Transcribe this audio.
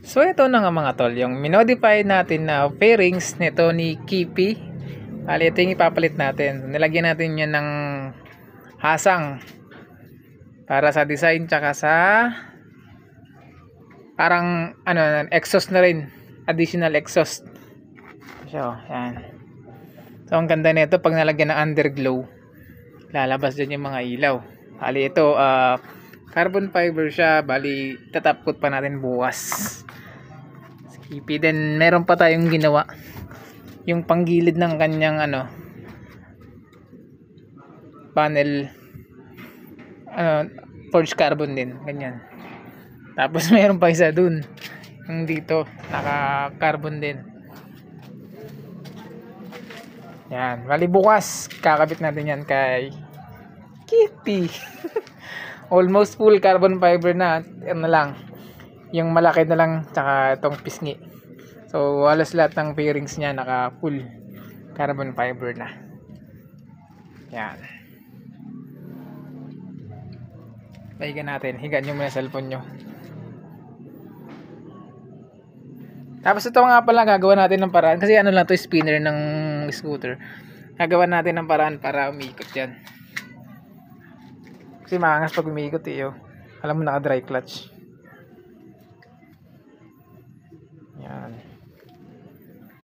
So ito na nga mga tol, yung minodify natin na fairings nito ni Kipi. Bali ito yung ipapalit natin. Nilagyan natin yan ng hasang para sa design, tsaka sa parang ano, exhaust na rin, additional exhaust. So yan. So ang ganda nito pag nalagyan ng underglow, lalabas dyan yung mga ilaw. Bali ito carbon fiber siya. Bali tatap coat pa natin bukas. Kipi din, meron pa tayong ginawa yung panggilid ng kanyang panel, forged carbon din, ganyan. Tapos meron pa isa dun, yung dito naka carbon din. Yan, bali bukas kakabit natin yan kay Kipi. Almost full carbon fiber na, ano lang, yung malaki na lang, tsaka itong pisngi. So halos lahat ng fairings niya naka full carbon fiber na. Yan. Balikan natin, higaan nyo muna cellphone nyo. Tapos ito nga pala, gagawa natin ng paraan, kasi ano lang to, spinner ng scooter. Gagawa natin ng paraan para umikot yan, kasi maangas pag umikot alam mo, naka dry clutch.